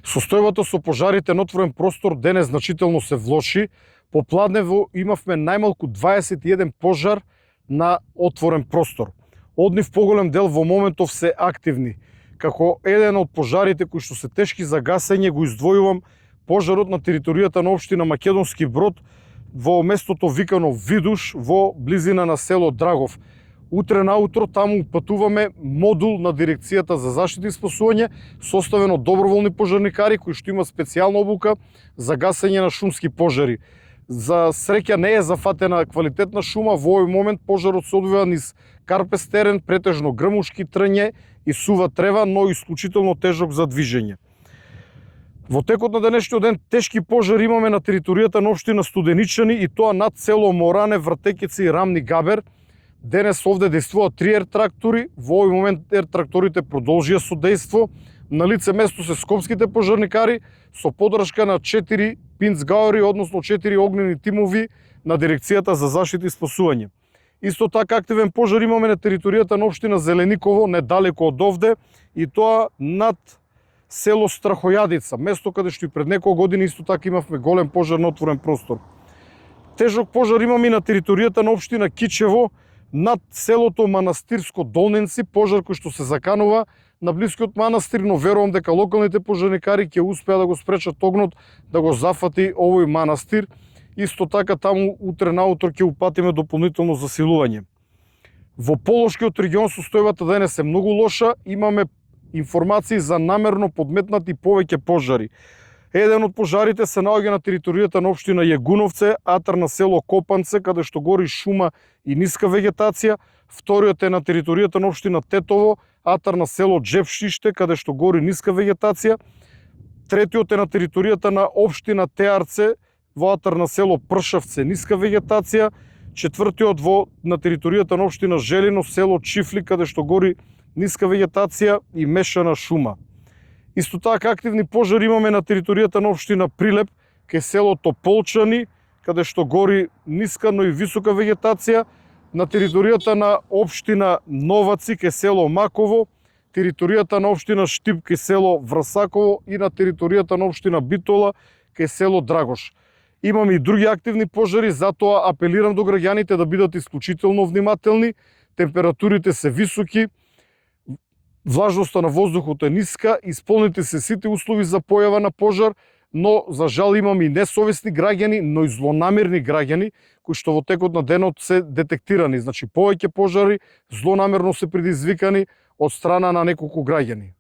Состојбата со пожарите на отворен простор денес значително се влоши. Попладнево имавме најмалку 21 пожар на отворен простор. Од нив поголем дел во моментов се активни. Како еден од пожарите кои што се тешки за гасење го издвојувам пожарот на територијата на општина Македонски Брод во местото викано Видуш во близина на село Драгов. Утре наутро таму упатуваме модул на дирекцијата за заштита и спасување, составен од доброволни пожарникари кои што имаат специјална обука за гасење на шумски пожари. За среќа не е зафатена квалитетна шума, во овој момент пожарот се одвива низ карпес терен, претежно грмушки, трње и сува трева, но исклучително тежок за движење. Во текот на денешниот ден тешки пожари имаме на територијата на општина Студеничани и тоа над село Моране, Вртекица и Рамни Габер. Денес овде дејствуваат 3 ер-трактори, во овој момент ер-тракторите продолжија со дејство. На лице место се скопските пожарникари со подршка на 4 пинцгауери, односно 4 огнени тимови на дирекцијата за заштита и спасување. Исто така активен пожар имаме на територијата на општина Зелениково, недалеку од овде, и тоа над село Страхојадица, место каде што и пред неколку години исто така имавме голем пожар на отворен простор. Тежок пожар имаме и на територијата на општина Кичево, над селото Манастирско Долненци, пожар кој што се заканува на блискиот манастир, но верувам дека локалните пожарникари ќе успеат да го спречат огнот да го зафати овој манастир. Исто така таму утре наутро ќе упатиме дополнително засилување. Во Полошкиот регион состојбата денес е многу лоша, имаме информации за намерно подметнати повеќе пожари. Еден од пожарите се наоѓа на територијата на општина Јегуновце, атар на село Копанце, каде што гори шума и ниска вегетација. Вториот е на територијата на општина Тетово, атар на село Джепшиште, каде што гори ниска вегетација. Третиот е на територијата на општина Теарце, во атар на село Пршавце, ниска вегетација. Четвртиот на територијата на општина Желино, село Чифли, каде што гори ниска вегетација и мешана шума. Исто така активни пожари имаме на територијата на општина Прилеп, кај село Тополчани, каде што гори ниска, но и висока вегетација. На територијата на општина Новаци, кај село Маково, територијата на општина Штип, кај село Врасаково и на територијата на општина Битола, кај село Драгош. Имаме и други активни пожари, затоа апелирам до граѓаните да бидат исклучително внимателни. Температурите се високи, влажноста на воздухот е ниска, исполнете се сите услови за појава на пожар, но за жал имаме и несовесни граѓани, но и злонамерни граѓани кои што во текот на денот се детектирани. Значи повеќе пожари злонамерно се предизвикани од страна на неколку граѓани.